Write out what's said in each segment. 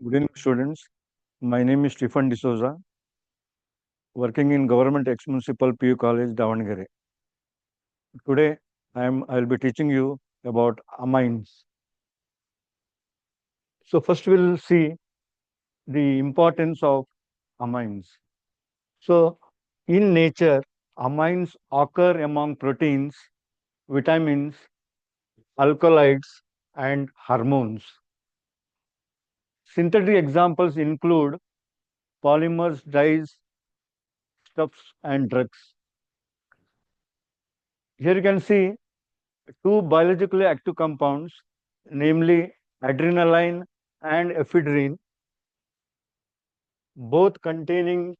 Good evening, students. My name is Stephen D'Souza, working in Government Ex-Municipal PU College, Davangere. Today, I'll be teaching you about amines. So first, we'll see the importance of amines. So, in nature, amines occur among proteins, vitamins, alkaloids, and hormones. Synthetic examples include polymers, dyes, stuffs, and drugs. Here you can see two biologically active compounds, namely adrenaline and ephedrine, both containing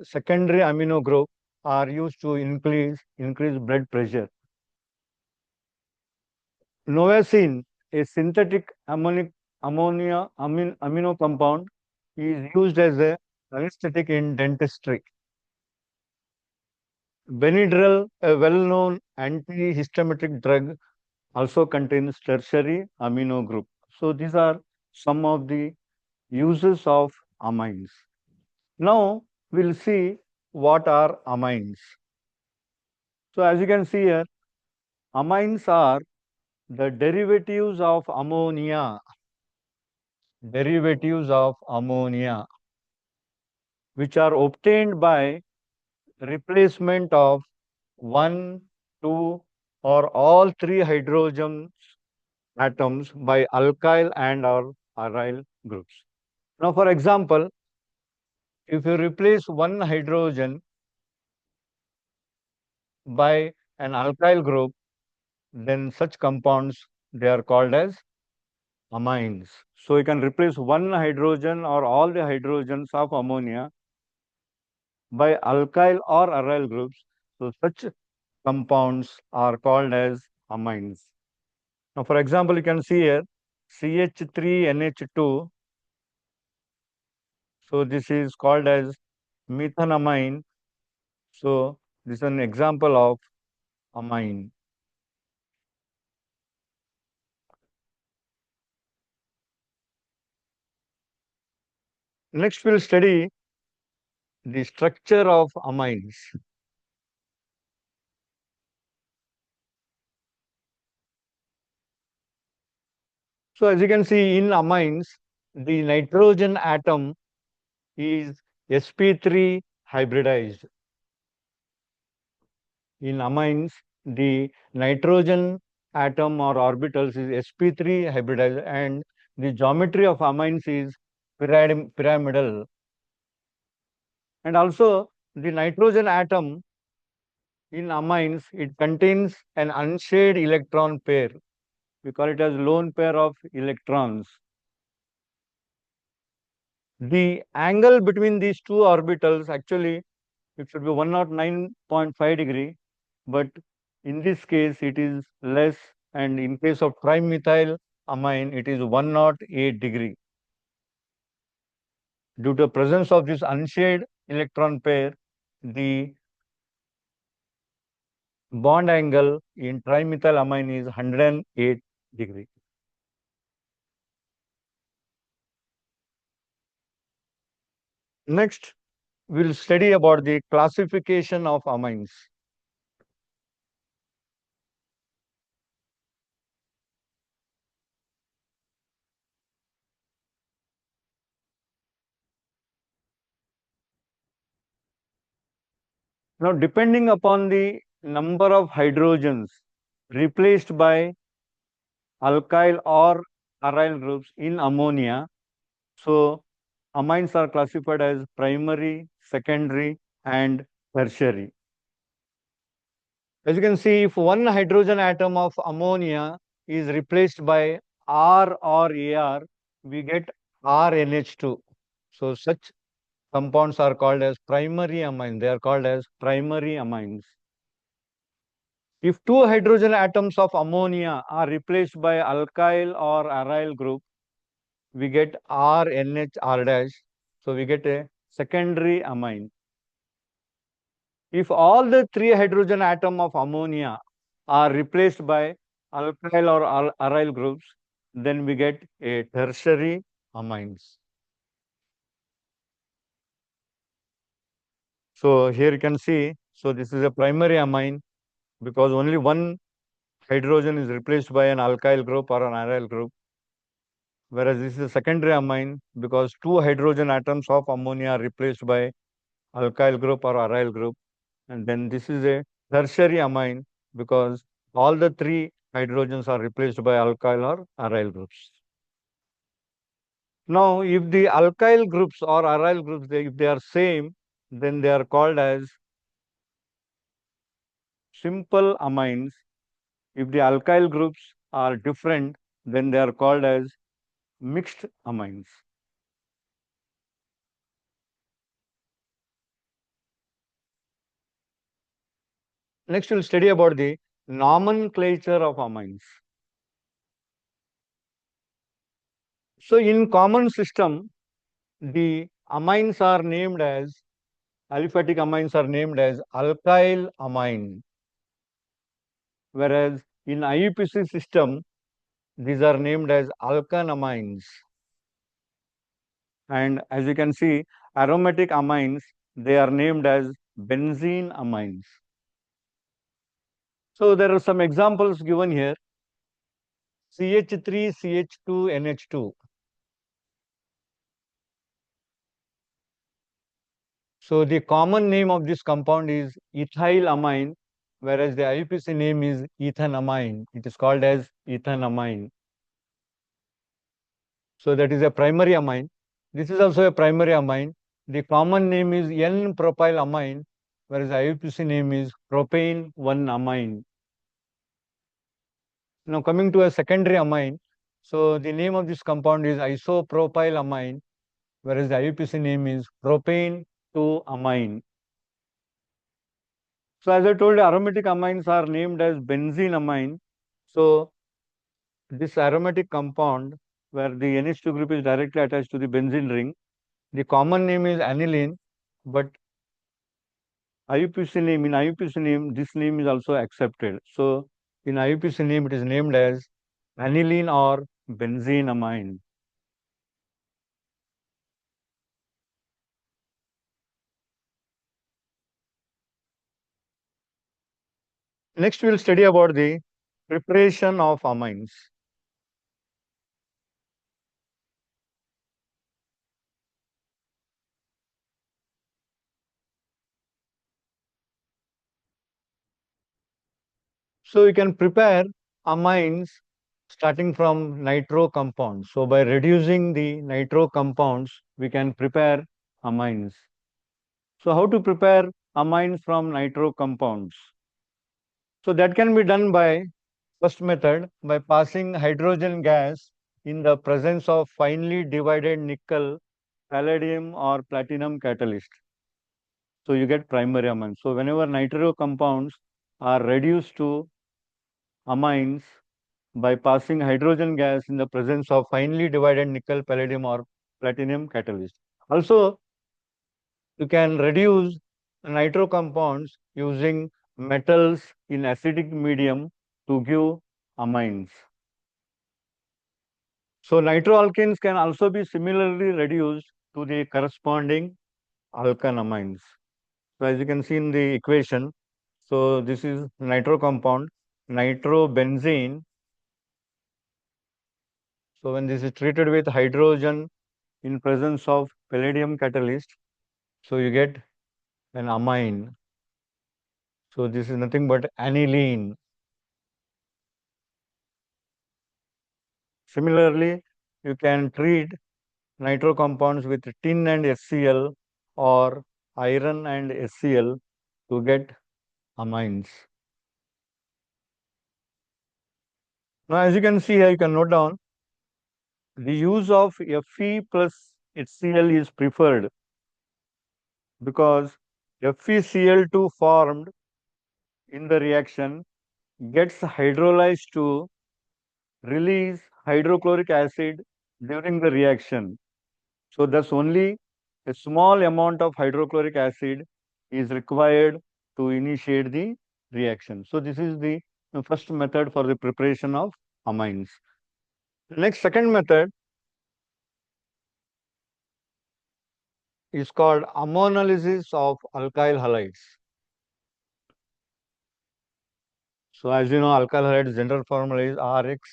secondary amino group, are used to increase blood pressure. Noacin, a synthetic amino compound, is used as a anesthetic in dentistry. Benadryl, a well-known antihistaminic drug, also contains tertiary amino group. So these are some of the uses of amines. Now we'll see what are amines. So as you can see here, amines are the derivatives of ammonia, which are obtained by replacement of one, two, or all three hydrogen atoms by alkyl and or aryl groups. Now, for example, if you replace one hydrogen by an alkyl group, then such compounds, they are called as amines. So you can replace one hydrogen or all the hydrogens of ammonia by alkyl or aryl groups. So such compounds are called as amines. Now, for example, you can see here CH3NH2. So this is called as methanamine. So this is an example of amine. Next, we'll study the structure of amines. So as you can see in amines, the nitrogen atom is sp3 hybridized. In amines, the nitrogen atom or orbitals is sp3 hybridized, and the geometry of amines is pyramidal. And also the nitrogen atom in amines, it contains an unshared electron pair. We call it as lone pair of electrons. The angle between these two orbitals, actually it should be 109.5 degree, but in this case it is less, and in case of trimethyl amine it is 108 degree. Due to the presence of this unshared electron pair, the bond angle in trimethyl amine is 108 degree. Next, we'll study about the classification of amines. Now, depending upon the number of hydrogens replaced by alkyl or aryl groups in ammonia, so amines are classified as primary, secondary, and tertiary. As you can see, if one hydrogen atom of ammonia is replaced by R or AR, we get RNH2. So such compounds are called as primary amines. They are called as primary amines. If two hydrogen atoms of ammonia are replaced by alkyl or aryl group, we get RNHR dash. So we get a secondary amine. If all the three hydrogen atom of ammonia are replaced by alkyl or aryl groups, then we get a tertiary amines. So here you can see, so this is a primary amine because only one hydrogen is replaced by an alkyl group or an aryl group, whereas this is a secondary amine because two hydrogen atoms of ammonia are replaced by alkyl group or aryl group. And then this is a tertiary amine because all the three hydrogens are replaced by alkyl or aryl groups. Now, if the alkyl groups or aryl groups, if they are same, then they are called as simple amines. If the alkyl groups are different, then they are called as mixed amines. Next, we'll study about the nomenclature of amines. So, in common system, the amines are named as aliphatic amines are named as alkyl amine, whereas in IUPAC system, these are named as alkanamines. And as you can see, aromatic amines, they are named as benzene amines. So there are some examples given here. CH3, CH2, NH2. So the common name of this compound is ethylamine, whereas the IUPAC name is ethanamine. It is called as ethanamine. So that is a primary amine. This is also a primary amine. The common name is N-propylamine, whereas the IUPAC name is propane 1-amine. Now coming to a secondary amine, so the name of this compound is isopropylamine, whereas the IUPAC name is propane 2-amine. So as I told you, aromatic amines are named as benzene amine. So this aromatic compound where the NH2 group is directly attached to the benzene ring, the common name is aniline, but IUPAC name, in IUPAC name, this name is also accepted. So in IUPAC name, it is named as aniline or benzene amine. Next, we will study about the preparation of amines. So you can prepare amines starting from nitro compounds. So by reducing the nitro compounds, we can prepare amines. So how to prepare amines from nitro compounds? So that can be done by first method by passing hydrogen gas in the presence of finely divided nickel, palladium or platinum catalyst. So you get primary amines. So whenever nitro compounds are reduced to amines by passing hydrogen gas in the presence of finely divided nickel, palladium or platinum catalyst. Also, you can reduce nitro compounds using metals in acidic medium to give amines. So nitroalkanes can also be similarly reduced to the corresponding alkanamines. So as you can see in the equation, so this is nitro compound, nitrobenzene. So when this is treated with hydrogen in presence of palladium catalyst, so you get an amine. So this is nothing but aniline. Similarly, you can treat nitro compounds with tin and HCl or iron and HCl to get amines. Now, as you can see here, you can note down the use of Fe plus HCl is preferred because FeCl2 formed in the reaction gets hydrolyzed to release hydrochloric acid during the reaction. So thus only a small amount of hydrochloric acid is required to initiate the reaction. So this is the first method for the preparation of amines. Next, second method, is called ammonolysis of alkyl halides. So as you know, alkyl halides general formula is RX.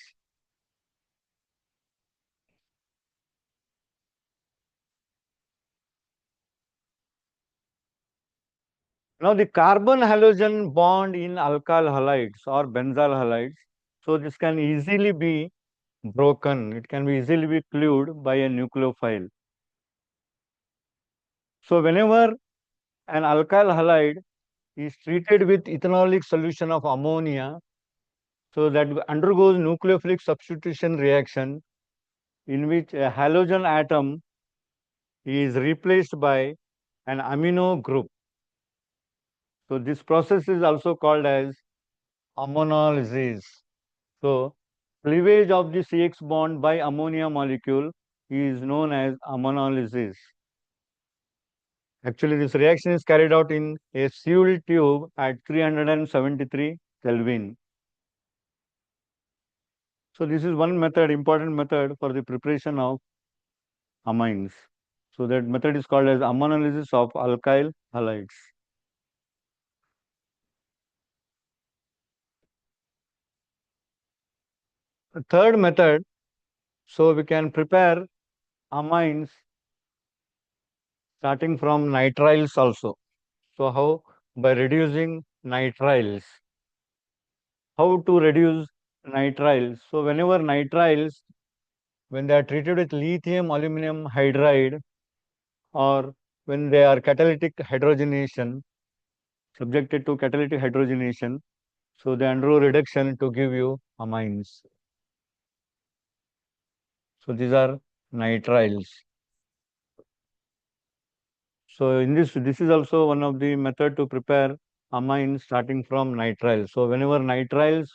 Now the carbon halogen bond in alkyl halides or benzyl halides, so this can easily be broken. It can be easily be cleaved by a nucleophile. So whenever an alkyl halide is treated with ethanolic solution of ammonia, so that undergoes nucleophilic substitution reaction in which a halogen atom is replaced by an amino group. So this process is also called as ammonolysis. So cleavage of the CX bond by ammonia molecule is known as ammonolysis. Actually, this reaction is carried out in a sealed tube at 373 Kelvin. So this is one method, important method for the preparation of amines. So that method is called as ammonolysis of alkyl halides. The third method, so we can prepare amines starting from nitriles also. So how? By reducing nitriles. How to reduce nitriles? So whenever nitriles, when they are treated with lithium aluminum hydride, or when they are catalytic hydrogenation, subjected to catalytic hydrogenation, so they undergo reduction to give you amines. So these are nitriles. So in this is also one of the method to prepare amines starting from nitriles. So whenever nitriles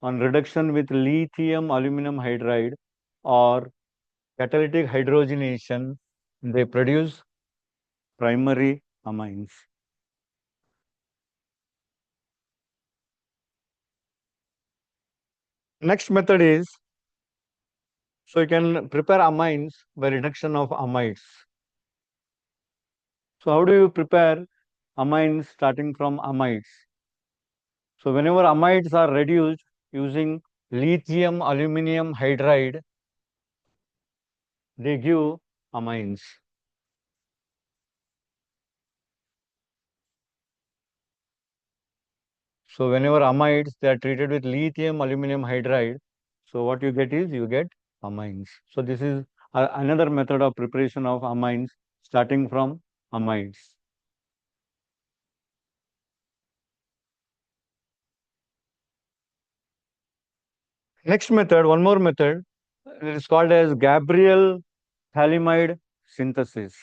on reduction with lithium aluminum hydride or catalytic hydrogenation, they produce primary amines. Next method is, so you can prepare amines by reduction of amides. So how do you prepare amines starting from amides? So whenever amides are reduced using lithium aluminum hydride, they give amines. So whenever amides they are treated with lithium aluminum hydride, so what you get is you get amines. So this is another method of preparation of amines starting from amides. Next method, one more method, it is called as Gabriel phthalimide synthesis.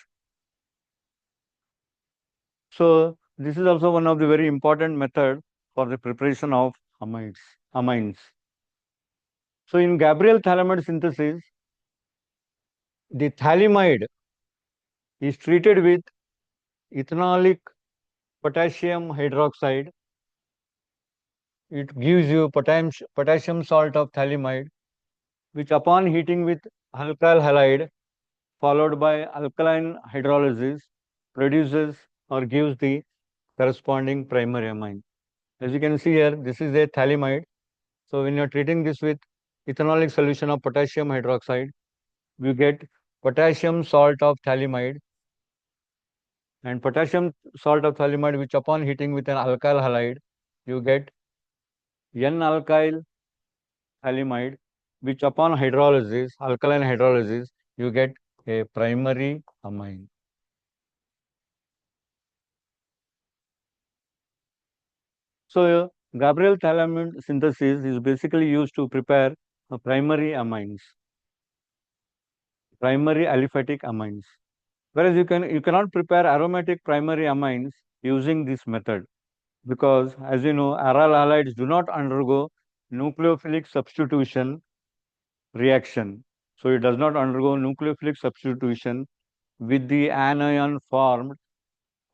So this is also one of the very important method for the preparation of amines. So in Gabriel phthalimide synthesis, the phthalimide is treated with ethanolic potassium hydroxide. It gives you potassium salt of phthalimide, which upon heating with alkyl halide followed by alkaline hydrolysis produces or gives the corresponding primary amine. As you can see here, this is a phthalimide. So when you are treating this with ethanolic solution of potassium hydroxide, we get potassium salt of phthalimide, and potassium salt of phthalimide, which upon heating with an alkyl halide, you get N-alkyl phthalimide, which upon hydrolysis, alkaline hydrolysis, you get a primary amine. So Gabriel phthalimide synthesis is basically used to prepare primary amines, primary aliphatic amines. Whereas you cannot prepare aromatic primary amines using this method, because as you know, aryl halides do not undergo nucleophilic substitution reaction. So it does not undergo nucleophilic substitution with the anion formed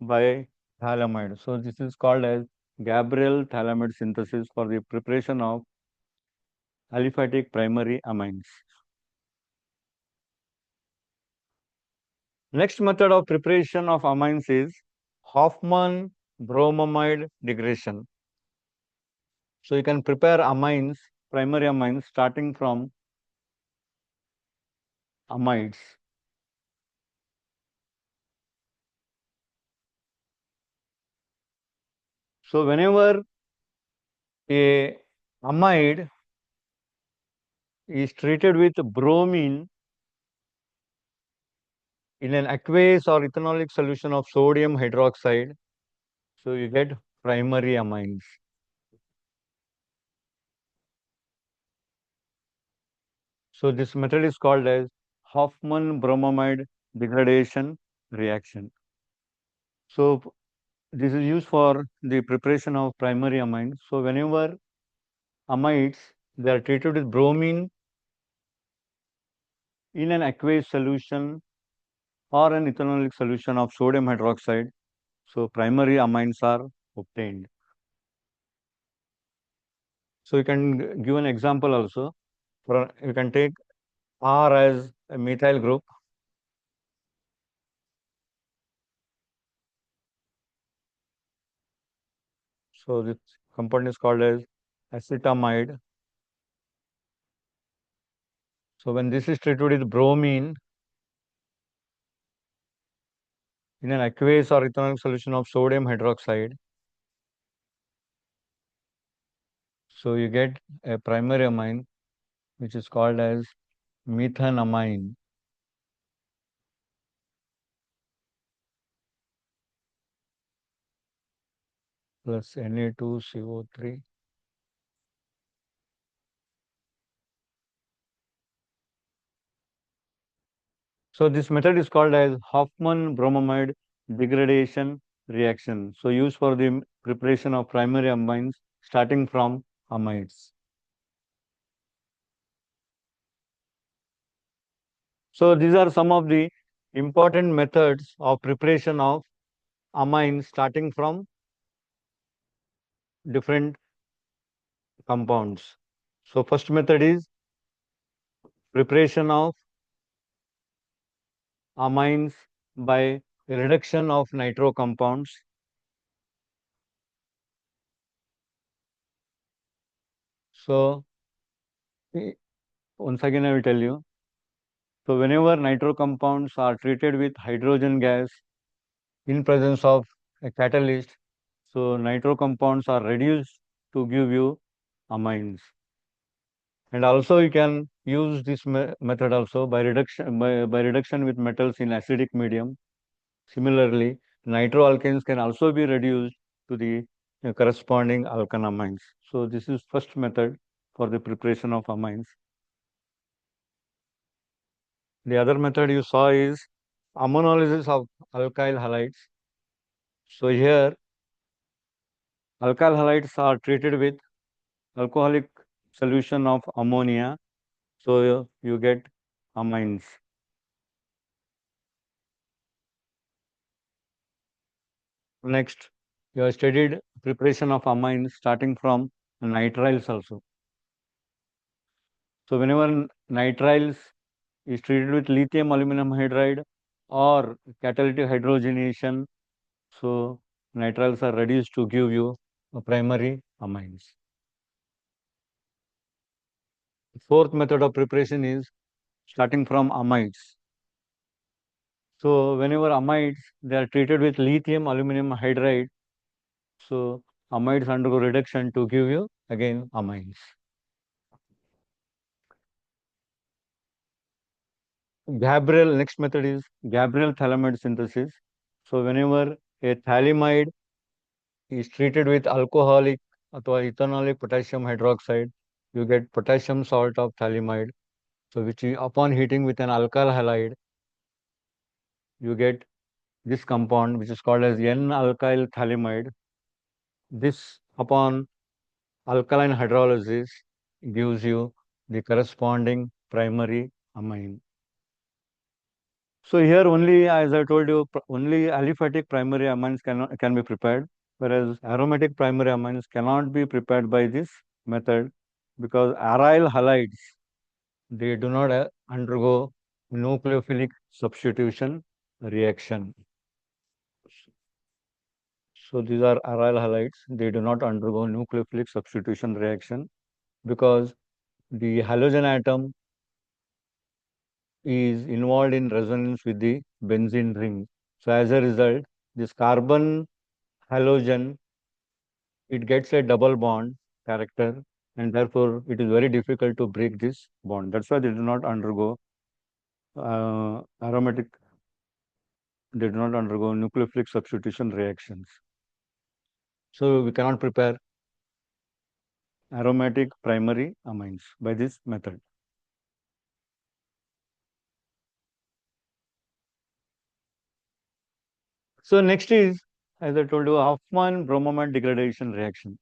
by phthalimide. So this is called as Gabriel phthalimide synthesis for the preparation of aliphatic primary amines. Next method of preparation of amines is Hoffman bromamide degradation. So you can prepare amines, primary amines starting from amides. So whenever a amide is treated with bromine in an aqueous or ethanolic solution of sodium hydroxide, so you get primary amines. So this method is called as Hoffman bromamide degradation reaction. So this is used for the preparation of primary amines. So whenever amides, they are treated with bromine in an aqueous solution or an ethanolic solution of sodium hydroxide. So primary amines are obtained. So you can give an example also. For you can take R as a methyl group. So this compound is called as acetamide. So when this is treated with bromine in an aqueous or ethanolic solution of sodium hydroxide, so you get a primary amine which is called as methanamine. Plus Na2CO3. So this method is called as Hoffman bromamide degradation reaction. So used for the preparation of primary amines starting from amides. So these are some of the important methods of preparation of amines starting from different compounds. So first method is preparation of amines by reduction of nitro compounds. So once again I will tell you. So whenever nitro compounds are treated with hydrogen gas in presence of a catalyst, so nitro compounds are reduced to give you amines. And also you can use this method also by reduction with metals in acidic medium. Similarly, nitroalkanes can also be reduced to the corresponding alkanamines. So this is first method for the preparation of amines. The other method you saw is ammonolysis of alkyl halides. So here alkyl halides are treated with alcoholic solution of ammonia. So you get amines. Next, you have studied preparation of amines starting from nitriles also. So whenever nitriles is treated with lithium aluminum hydride or catalytic hydrogenation, so nitriles are reduced to give you a primary amines. Fourth method of preparation is starting from amides. So whenever amides, they are treated with lithium aluminum hydride, so amides undergo reduction to give you again amines. Gabriel, next method is Gabriel phthalimide synthesis. So whenever a phthalimide is treated with alcoholic or ethanolic potassium hydroxide, you get potassium salt of phthalimide. So which is, upon heating with an alkyl halide, you get this compound which is called as N-alkyl phthalimide. This upon alkaline hydrolysis gives you the corresponding primary amine. So here only, as I told you, only aliphatic primary amines can be prepared, whereas aromatic primary amines cannot be prepared by this method because aryl halides, they do not undergo nucleophilic substitution. reaction. So these are aryl halides. They do not undergo nucleophilic substitution reaction because the halogen atom is involved in resonance with the benzene ring. So as a result, this carbon halogen, it gets a double bond character, and therefore it is very difficult to break this bond. That's why they do not undergo aromatic, they do not undergo nucleophilic substitution reactions. So we cannot prepare aromatic primary amines by this method. So next is, as I told you, Hofmann-Bromamide degradation reaction.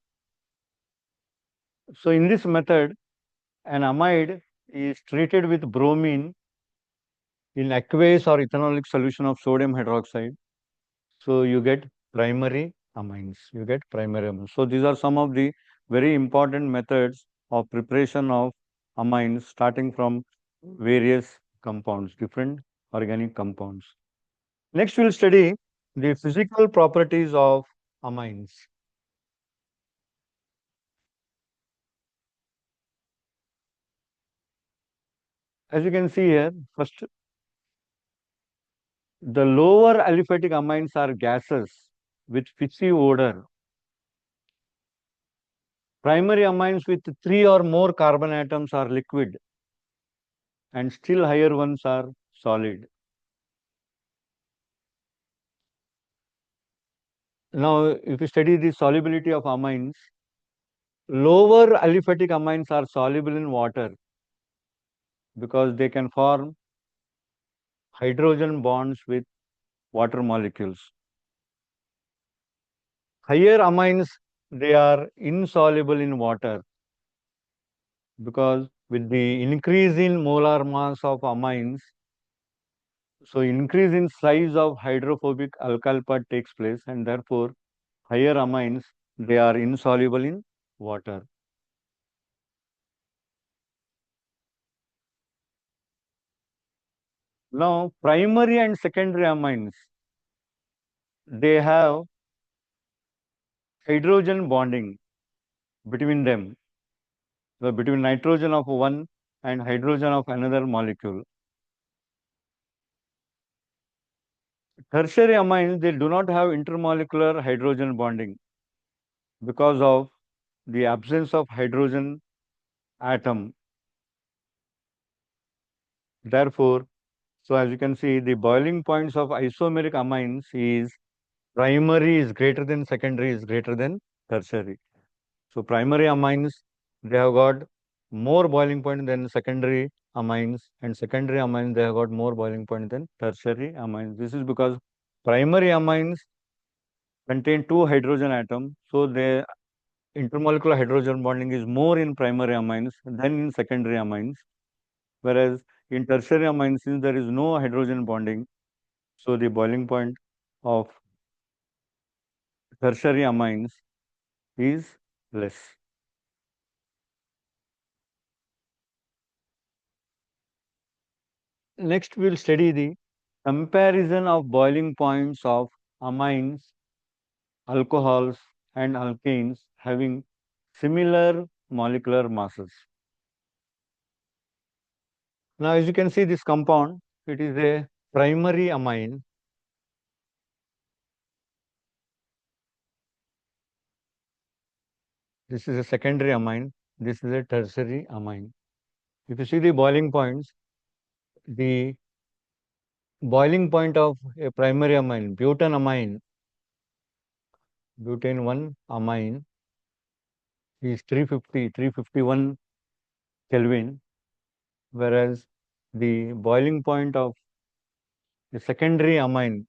So in this method, an amide is treated with bromine in aqueous or ethanolic solution of sodium hydroxide. So you get primary amines. You get primary amines. So these are some of the very important methods of preparation of amines starting from various compounds, different organic compounds. Next, we'll study the physical properties of amines. As you can see here, first, the lower aliphatic amines are gases with fishy odor. Primary amines with three or more carbon atoms are liquid, and still higher ones are solid. Now, if you study the solubility of amines, lower aliphatic amines are soluble in water because they can form hydrogen bonds with water molecules. Higher amines, they are insoluble in water because with the increase in molar mass of amines, so increase in size of hydrophobic alkyl part takes place, and therefore higher amines, they are insoluble in water. Now, primary and secondary amines, they have hydrogen bonding between them, so between nitrogen of one and hydrogen of another molecule. Tertiary amines, they do not have intermolecular hydrogen bonding because of the absence of hydrogen atom. Therefore, so as you can see, the boiling points of isomeric amines is primary is greater than secondary is greater than tertiary. So primary amines, they have got more boiling point than secondary amines, and secondary amines, they have got more boiling point than tertiary amines. This is because primary amines contain two hydrogen atoms, so the intermolecular hydrogen bonding is more in primary amines than in secondary amines, whereas in tertiary amines, since there is no hydrogen bonding, so the boiling point of tertiary amines is less. Next, we'll study the comparison of boiling points of amines, alcohols, and alkanes having similar molecular masses. Now, as you can see, this compound, it is a primary amine. This is a secondary amine. This is a tertiary amine. If you see the boiling points, the boiling point of a primary amine, butanamine, butane 1 amine is 351 Kelvin, whereas the boiling point of a secondary amine,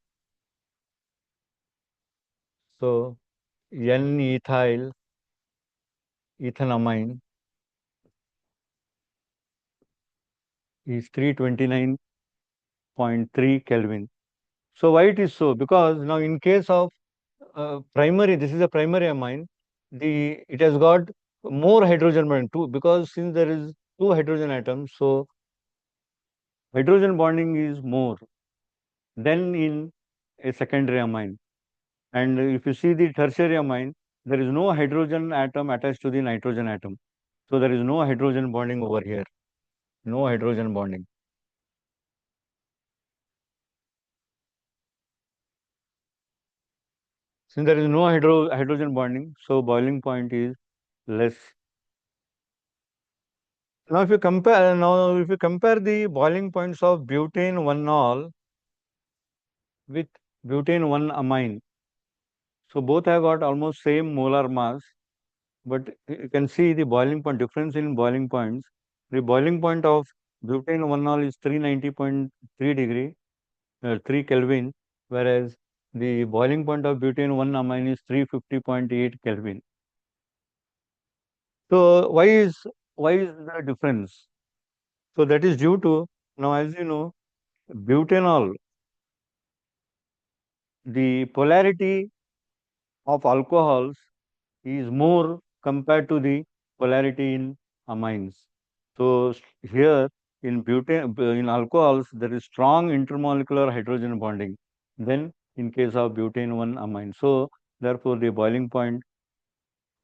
so N-ethyl ethanamine is 329.3 Kelvin. So why it is so? Because now in case of primary, this is a primary amine, it has got more hydrogen bond too, because since there is two hydrogen atoms, so hydrogen bonding is more then in a secondary amine. And if you see the tertiary amine, there is no hydrogen atom attached to the nitrogen atom. So there is no hydrogen bonding over here. No hydrogen bonding. Since there is no hydrogen bonding, so boiling point is less. Now if you compare the boiling points of butane 1-ol with butane 1-amine, so both have got almost same molar mass, but you can see the boiling point difference in boiling points. The boiling point of butane 1-ol is 390.3 degree, 3 Kelvin, whereas the boiling point of butane 1-amine is 350.8 Kelvin. So why is the difference? So that is due to, now as you know, butanol, the polarity of alcohols is more compared to the polarity in amines. So here in alcohols there is strong intermolecular hydrogen bonding than in case of butane 1-amine. So therefore the boiling point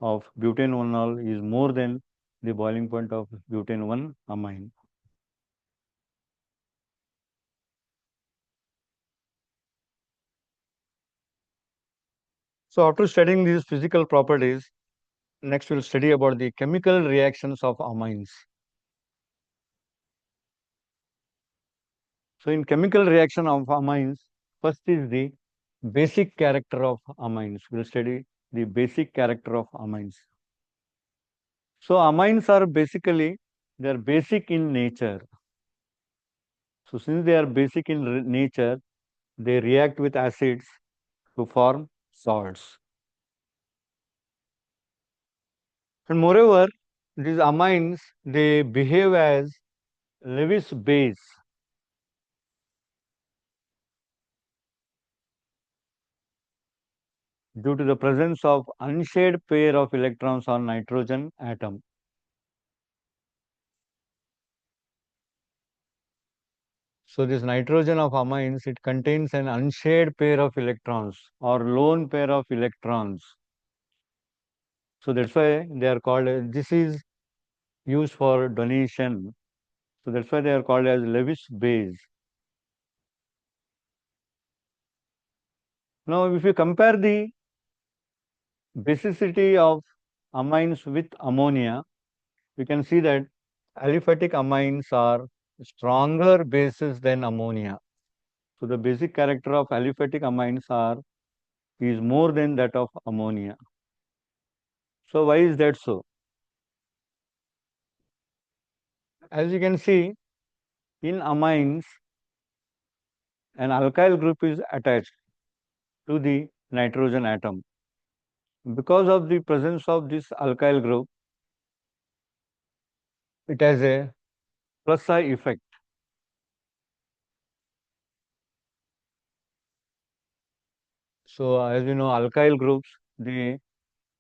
of butane 1-ol is more than the boiling point of butane 1-amine. So after studying these physical properties, next we'll study about the chemical reactions of amines. So in chemical reaction of amines, first is the basic character of amines. We'll study the basic character of amines. So amines are basically, they are basic in nature. So since they are basic in nature, they react with acids to form salts. And moreover, these amines, they behave as Lewis base due to the presence of unshared pair of electrons on nitrogen atom. So this nitrogen of amines, it contains an unshared pair of electrons or lone pair of electrons. So that's why they are called, this is used for donation. So that's why they are called as Lewis base. Now if you compare the basicity of amines with ammonia, we can see that aliphatic amines are stronger bases than ammonia. So the basic character of aliphatic amines is more than that of ammonia. So why is that so? As you can see, in amines, an alkyl group is attached to the nitrogen atom. Because of the presence of this alkyl group, it has a plus I effect. So as you know, alkyl groups, they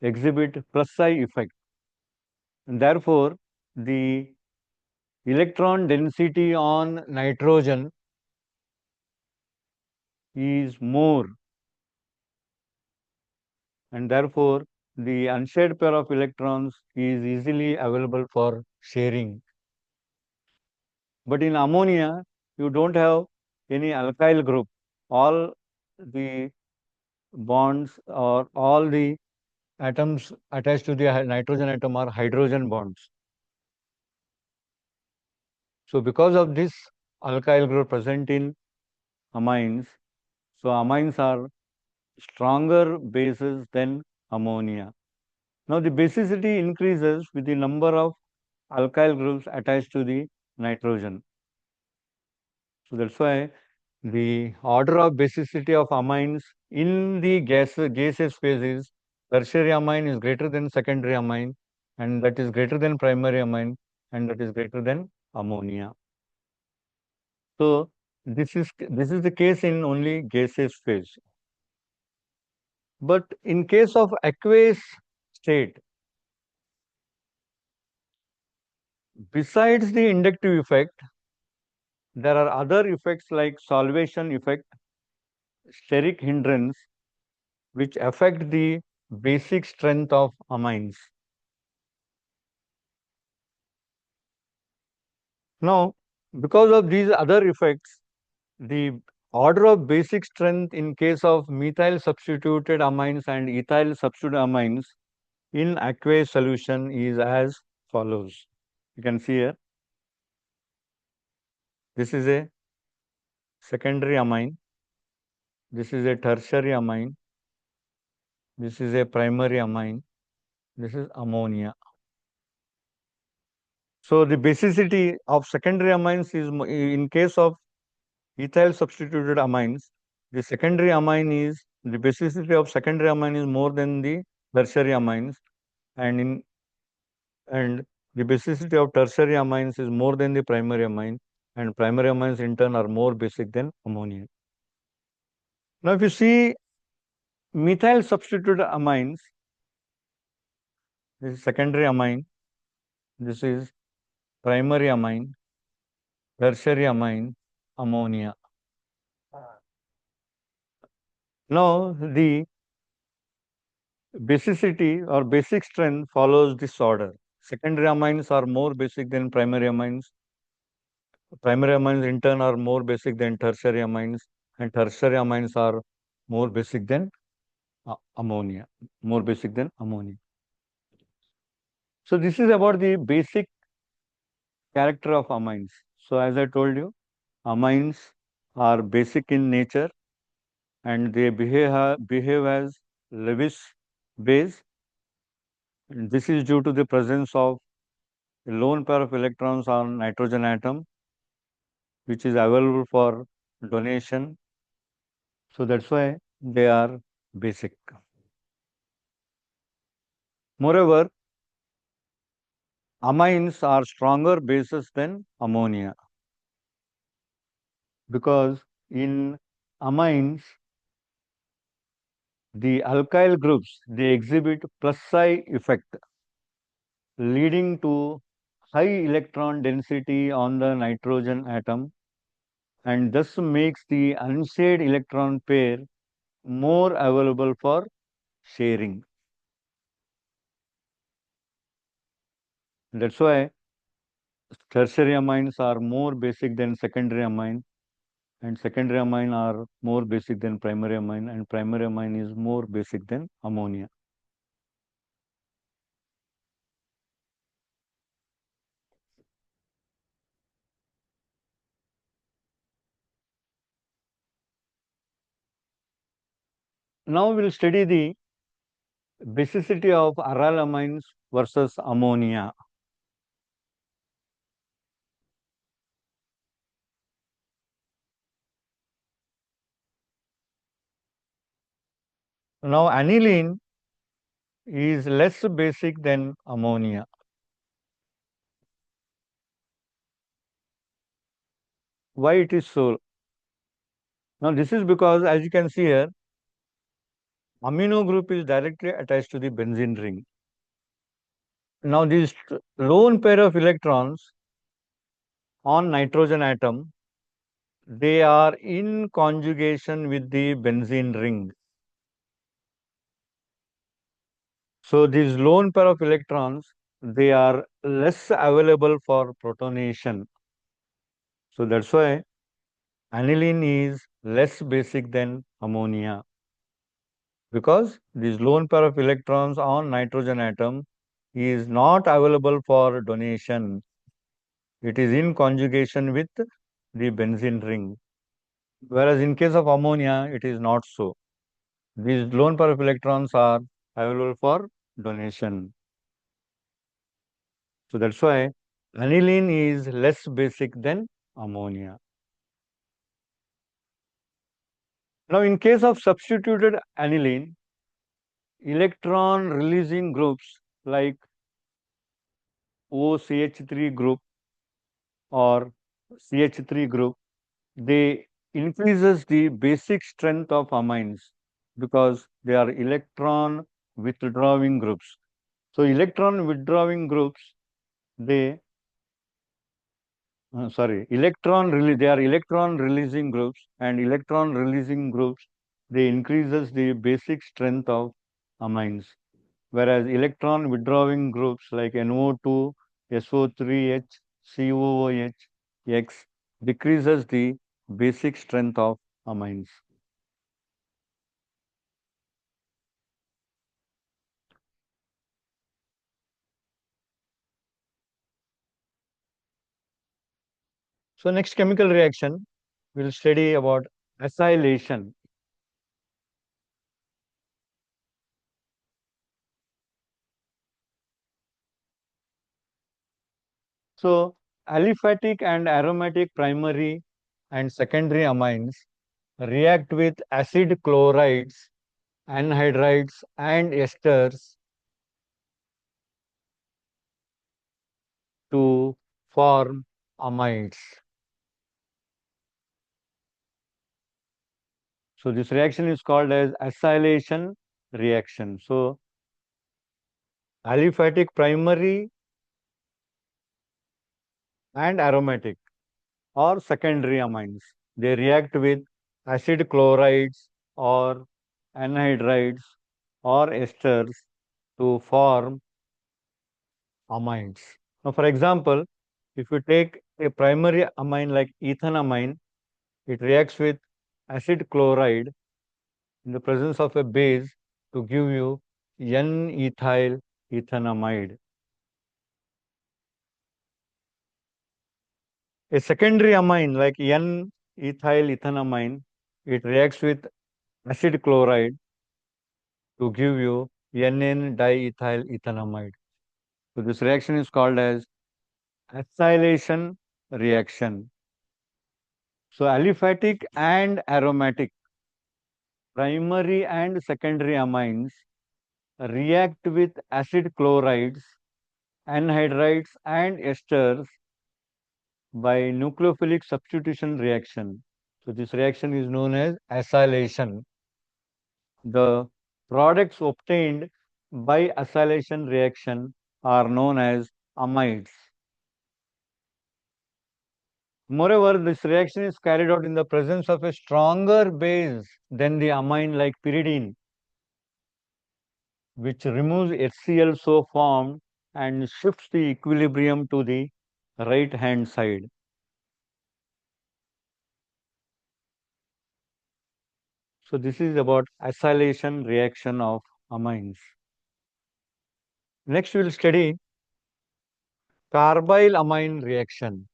exhibit plus I effect. And therefore, the electron density on nitrogen is more, and therefore the unshared pair of electrons is easily available for sharing. But in ammonia, you don't have any alkyl group. All the bonds or all the atoms attached to the nitrogen atom are hydrogen bonds. So because of this alkyl group present in amines, so amines are stronger bases than ammonia. Now the basicity increases with the number of alkyl groups attached to the nitrogen. So that's why the order of basicity of amines in the gaseous phase is tertiary amine is greater than secondary amine, and that is greater than primary amine, and that is greater than ammonia. So this is the case in only gaseous phase. But in case of aqueous state, besides the inductive effect, there are other effects like solvation effect steric hindrance which affect the basic strength of amines. Now, because of these other effects, the order of basic strength in case of methyl substituted amines and ethyl substituted amines in aqueous solution is as follows. You can see here, this is a secondary amine, this is a tertiary amine, this is a primary amine, this is ammonia. So the basicity of secondary amines is, in case of ethyl substituted amines, the secondary amine is, the basicity of secondary amine is more than the tertiary amines, and and the basicity of tertiary amines is more than the primary amine, and primary amines in turn are more basic than ammonia. Now, if you see methyl substituted amines, this is secondary amine, this is primary amine, tertiary amine, ammonia. Now, the basicity or basic strength follows this order. Secondary amines are more basic than primary amines. Primary amines in turn are more basic than tertiary amines, and tertiary amines are more basic than ammonia, more basic than ammonia. So this is about the basic character of amines. So as I told you, amines are basic in nature and they behave as Lewis base. And this is due to the presence of a lone pair of electrons on nitrogen atom, which is available for donation. So that's why they are basic. Moreover, amines are stronger bases than ammonia because in amines, the alkyl groups, they exhibit plus psi effect, leading to high electron density on the nitrogen atom, and thus makes the unshared electron pair more available for sharing. That's why tertiary amines are more basic than secondary amine, and secondary amine are more basic than primary amine, and primary amine is more basic than ammonia. Now we'll study the basicity of aryl amines versus ammonia. Now aniline is less basic than ammonia. Why it is so? Now this is because, as you can see here, amino group is directly attached to the benzene ring. Now this lone pair of electrons on nitrogen atom, they are in conjugation with the benzene ring. So these lone pair of electrons, they are less available for protonation. So that's why aniline is less basic than ammonia, because this lone pair of electrons on nitrogen atom is not available for donation. It is in conjugation with the benzene ring. Whereas in case of ammonia, it is not so. These lone pair of electrons are available for donation. So that's why aniline is less basic than ammonia. Now, in case of substituted aniline, electron releasing groups like OCH3 group or CH3 group, they increases the basic strength of amines because they are electron withdrawing groups. So electron withdrawing groups, they they are electron releasing groups, and electron releasing groups, they increases the basic strength of amines, whereas electron withdrawing groups like NO2, SO3H, COOH, X decreases the basic strength of amines. So next chemical reaction, we'll study about acylation. So aliphatic and aromatic primary and secondary amines react with acid chlorides, anhydrides and esters to form amides. So this reaction is called as acylation reaction. So aliphatic primary and aromatic or secondary amines, they react with acid chlorides or anhydrides or esters to form amides. Now, for example, if you take a primary amine like ethanamine, it reacts with acid chloride in the presence of a base to give you N-ethyl ethanamide. A secondary amine like N-ethyl ethanamine, it reacts with acid chloride to give you NN-diethyl ethanamide. So this reaction is called as acylation reaction. So aliphatic and aromatic primary and secondary amines react with acid chlorides, anhydrides and esters by nucleophilic substitution reaction. So this reaction is known as acylation. The products obtained by acylation reaction are known as amides. Moreover, this reaction is carried out in the presence of a stronger base than the amine like pyridine, which removes HCl so formed and shifts the equilibrium to the right hand side. So this is about acylation reaction of amines. Next, we will study carbyl amine reaction.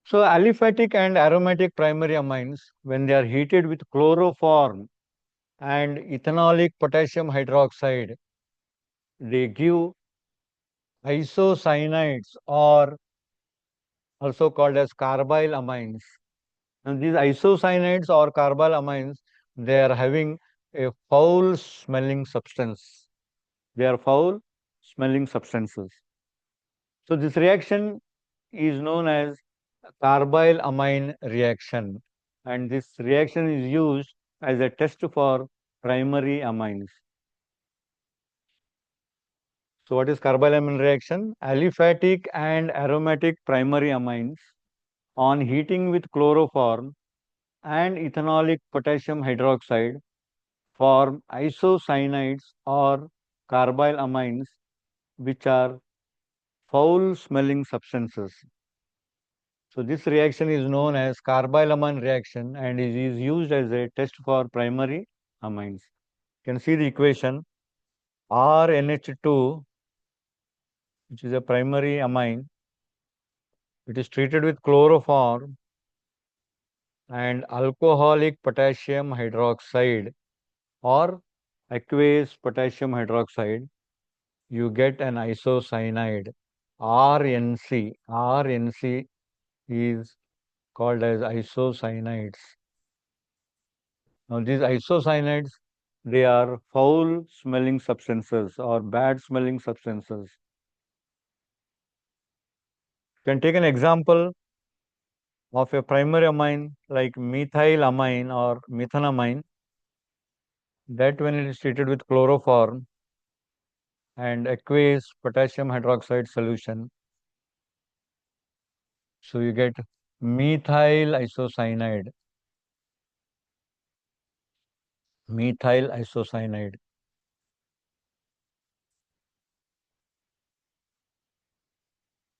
So aliphatic and aromatic primary amines, when they are heated with chloroform and ethanolic potassium hydroxide, they give isocyanides or also called as carbyl amines. And these isocyanides or carbyl amines, they are having a foul smelling substance. They are foul smelling substances. So this reaction is known as carbyl amine reaction, and this reaction is used as a test for primary amines. So what is carbyl amine reaction? Aliphatic and aromatic primary amines on heating with chloroform and ethanolic potassium hydroxide form isocyanides or carbyl amines, which are foul smelling substances. So this reaction is known as carbylamine reaction and is used as a test for primary amines. You can see the equation RNH2, which is a primary amine. It is treated with chloroform and alcoholic potassium hydroxide or aqueous potassium hydroxide. You get an isocyanide RNC. RNC is called as isocyanides. Now, these isocyanides, they are foul smelling substances or bad smelling substances. You can take an example of a primary amine like methylamine or methanamine. That when it is treated with chloroform and aqueous potassium hydroxide solution, so you get methyl isocyanide, methyl isocyanide,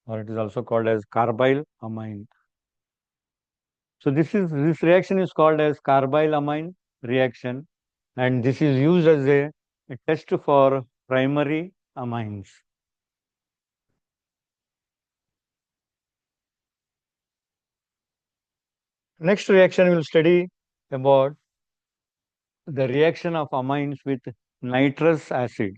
or it is also called as carbyl amine. So this reaction is called as carbyl amine reaction, and this is used as a test for primary amines. Next reaction we will study about the reaction of amines with nitrous acid.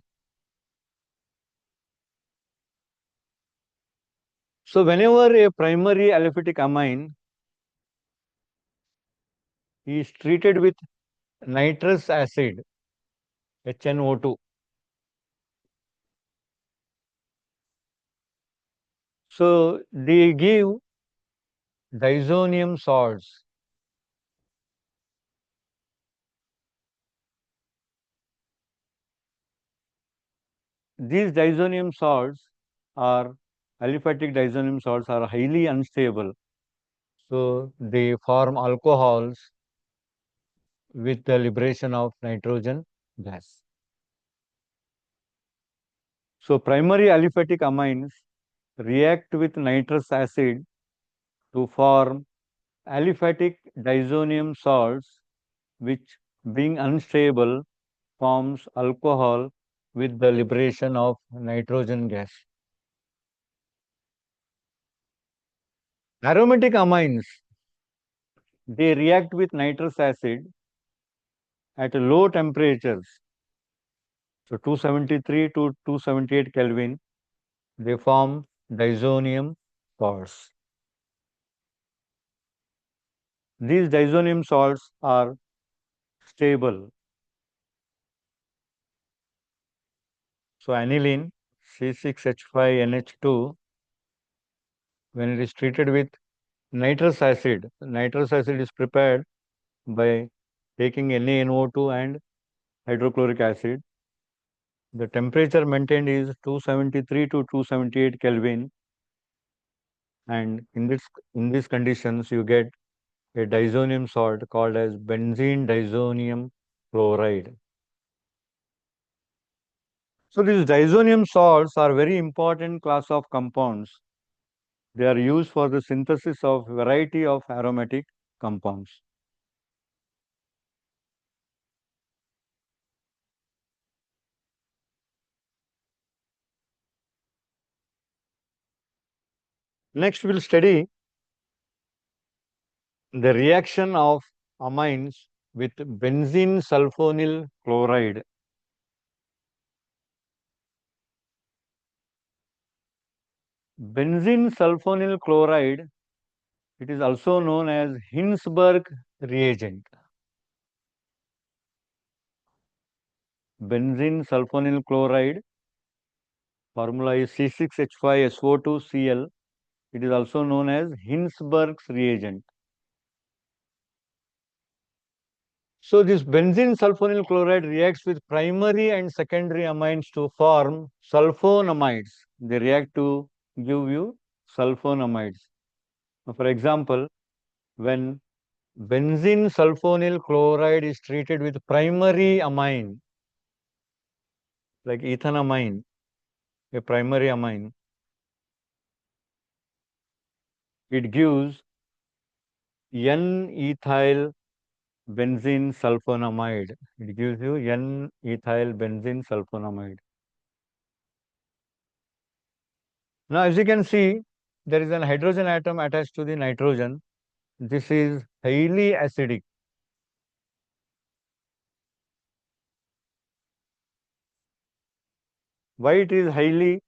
So whenever a primary aliphatic amine is treated with nitrous acid, HNO2, so they give diazonium salts. These diazonium salts are aliphatic diazonium salts are highly unstable. So they form alcohols with the liberation of nitrogen gas. So primary aliphatic amines react with nitrous acid to form aliphatic diazonium salts, which being unstable forms alcohol with the liberation of nitrogen gas. Aromatic amines, they react with nitrous acid at low temperatures. So 273 to 278 Kelvin, they form diazonium salts. These diazonium salts are stable. So aniline C6H5NH2, when it is treated with nitrous acid is prepared by taking NaNO2 and hydrochloric acid. The temperature maintained is 273 to 278 Kelvin, and in these conditions you get a diazonium salt called as benzene diazonium chloride. So these diazonium salts are very important class of compounds. They are used for the synthesis of variety of aromatic compounds. Next we'll study the reaction of amines with benzene sulfonyl chloride. Benzene sulfonyl chloride, it is also known as Hinsberg reagent. Benzene sulfonyl chloride, formula is C6H5SO2Cl. It is also known as Hinsberg's reagent. So this benzene sulfonyl chloride reacts with primary and secondary amines to form sulfonamides. They react to give you sulfonamides. For example, when benzene sulfonyl chloride is treated with primary amine, like ethanamine, a primary amine, it gives N-ethyl benzene sulfonamide. It gives you N-ethyl benzene sulfonamide. Now, as you can see, there is an hydrogen atom attached to the nitrogen. This is highly acidic. Why it is highly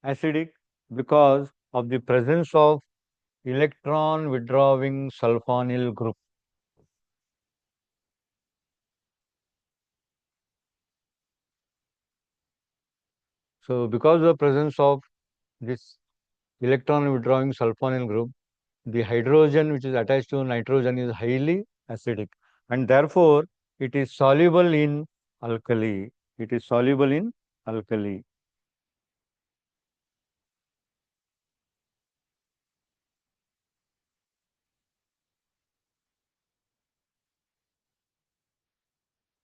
acidic? Because of the presence of electron withdrawing sulfonyl group. So because of the presence of this electron withdrawing sulfonyl group, the hydrogen which is attached to nitrogen is highly acidic, and therefore it is soluble in alkali. It is soluble in alkali.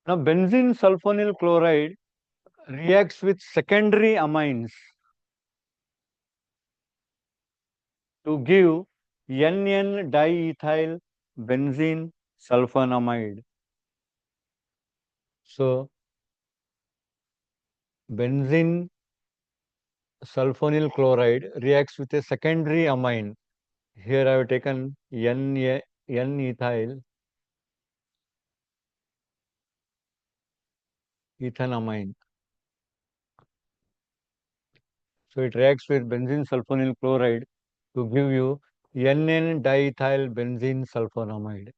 Now, benzene sulfonyl chloride reacts with secondary amines to give NN diethyl benzene sulfonamide. So, benzene sulfonyl chloride reacts with a secondary amine. Here I have taken N-ethyl ethanamine. So it reacts with benzene sulfonyl chloride to give you NN diethyl benzene sulfonamide.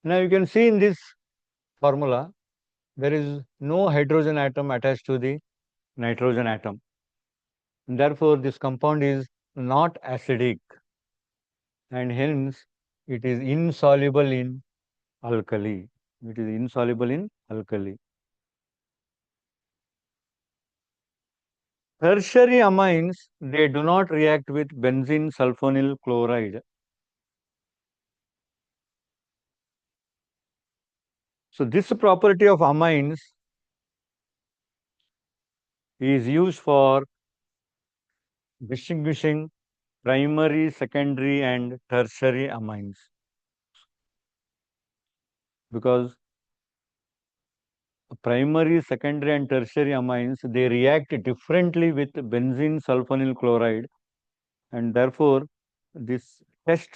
Now you can see in this formula there is no hydrogen atom attached to the nitrogen atom. Therefore, this compound is not acidic and hence it is insoluble in alkali. It is insoluble in alkali. Tertiary amines, they do not react with benzene sulfonyl chloride. So this property of amines is used for distinguishing primary, secondary and tertiary amines, because primary, secondary and tertiary amines, they react differently with benzene sulfonyl chloride, and therefore this test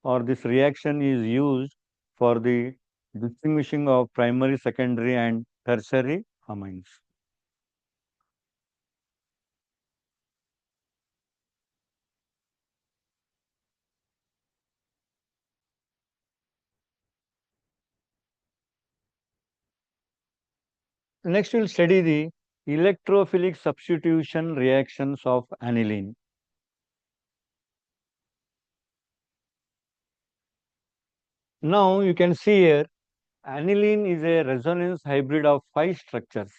or this reaction is used for the distinguishing of primary, secondary and tertiary amines. Next, we will study the electrophilic substitution reactions of aniline. Now, you can see here, aniline is a resonance hybrid of 5 structures.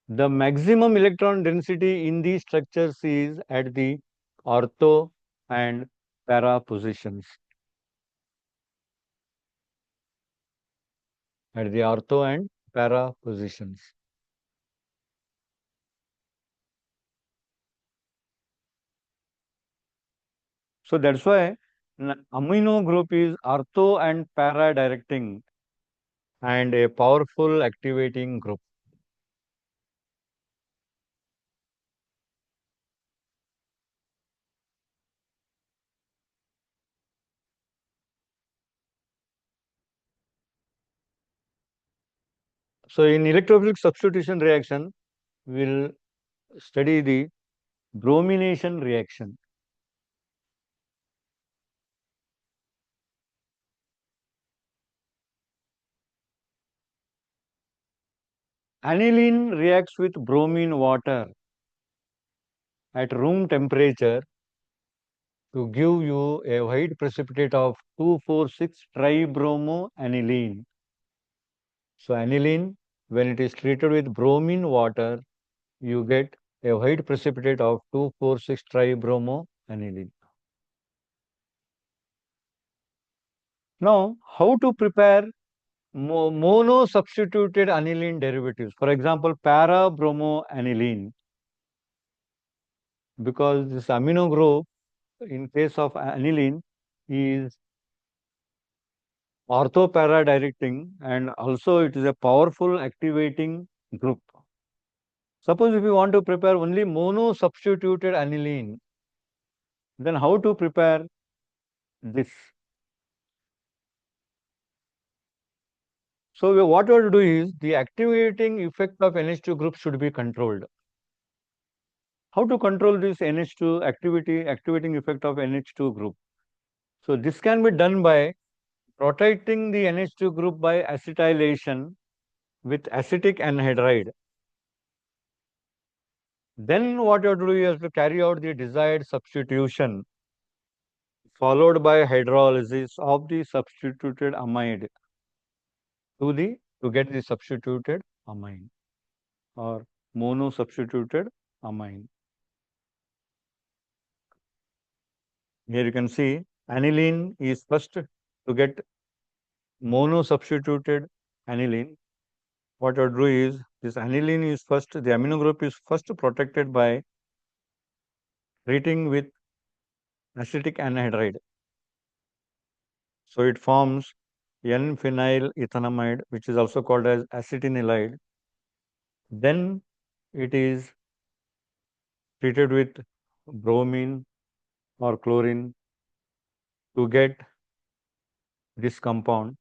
The maximum electron density in these structures is at the ortho and para positions. At the ortho and para positions. So that's why amino group is ortho and para directing and a powerful activating group. So in electrophilic substitution reaction, we'll study the bromination reaction. Aniline reacts with bromine water at room temperature to give you a white precipitate of 2,4,6 tribromoaniline. So aniline, when it is treated with bromine water, you get a white precipitate of 2,4,6 tribromoaniline. Now, how to prepare mono-substituted aniline derivatives? For example, para-bromoaniline. Because this amino group, in case of aniline, is ortho-para directing and also it is a powerful activating group. Suppose if you want to prepare only mono-substituted aniline, then how to prepare this? So what you have to do is the activating effect of NH2 group should be controlled. How to control this NH2 activating effect of NH2 group? So this can be done by protecting the NH2 group by acetylation with acetic anhydride. Then what you have to do is to carry out the desired substitution. followed by hydrolysis of the substituted amide to get the substituted amine or monosubstituted amine. Here you can see aniline is first to get monosubstituted aniline. What you do is this aniline is first, the amino group is first protected by treating with acetic anhydride. So it forms N-phenyl ethanamide, which is also called as acetinylide. Then it is treated with bromine or chlorine to get this compound.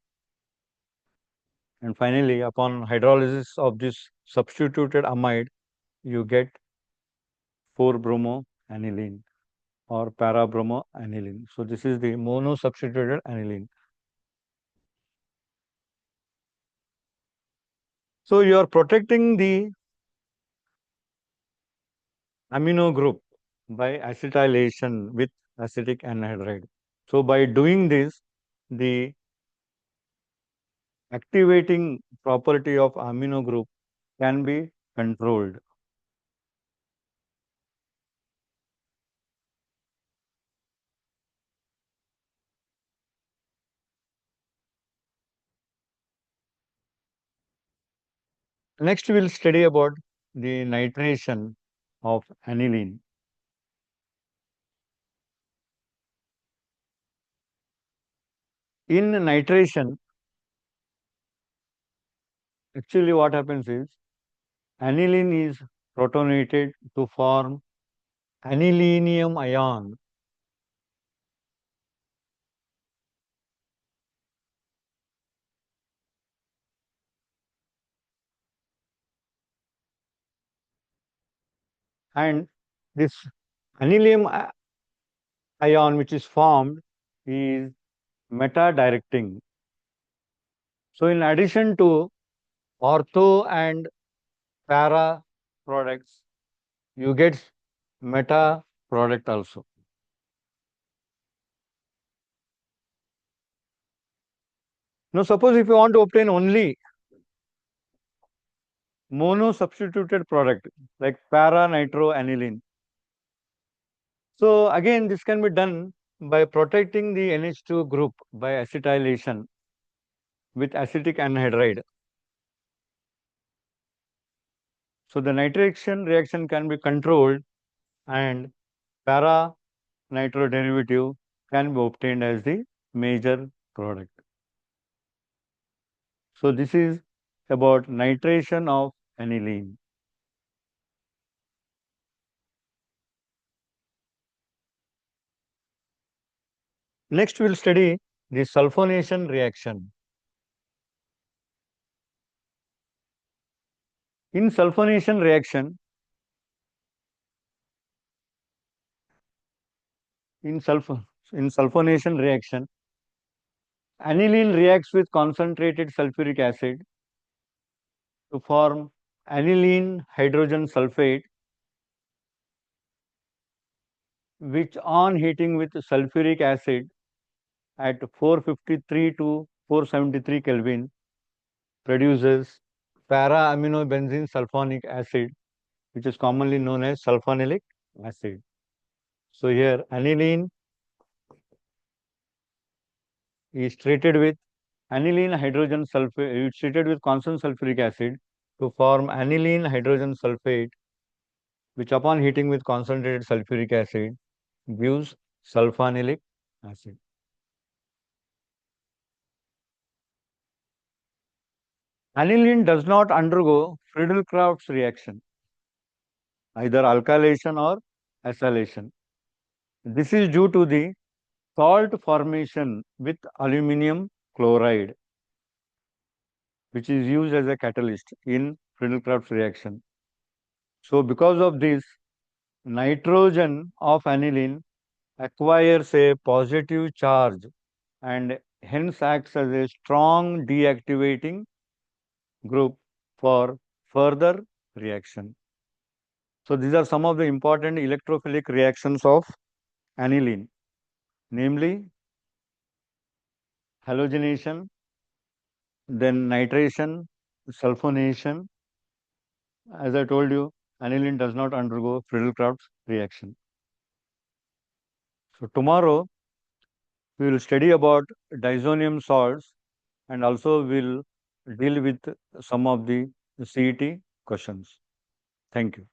And finally, upon hydrolysis of this substituted amide, you get 4-bromoaniline or para-bromoaniline. So this is the monosubstituted aniline. So you are protecting the amino group by acetylation with acetic anhydride. So by doing this, the activating property of amino group can be controlled. Next, we will study about the nitration of aniline. In nitration, actually what happens is aniline is protonated to form anilinium ion. And this anilinium ion which is formed is meta-directing. So in addition to ortho and para products, you get meta product also. Now suppose if you want to obtain only mono-substituted product like para-nitroaniline. So again, this can be done by protecting the NH2 group by acetylation with acetic anhydride. So the nitration reaction can be controlled and para-nitro derivative can be obtained as the major product. So this is about nitration of aniline. Next, we'll study the sulfonation reaction. In sulfonation reaction, in sulfonation reaction, aniline reacts with concentrated sulfuric acid to form aniline hydrogen sulfate, which on heating with sulfuric acid at 453 to 473 Kelvin produces para-aminobenzene sulfonic acid, which is commonly known as sulfonilic acid. So here aniline is treated with aniline hydrogen sulfate, it's treated with constant sulfuric acid to form aniline hydrogen sulfate, which upon heating with concentrated sulfuric acid gives sulfonilic acid. Aniline does not undergo Friedel-Crafts reaction, either alkylation or acylation. This is due to the salt formation with aluminum chloride, which is used as a catalyst in Friedel-Crafts reaction. So because of this, nitrogen of aniline acquires a positive charge and hence acts as a strong deactivating group for further reaction. So these are some of the important electrophilic reactions of aniline. namely halogenation, then nitration, sulfonation. As I told you, aniline does not undergo Friedel-Crafts reaction. So tomorrow we will study about disonium salts and also will deal with some of the CET questions. Thank you.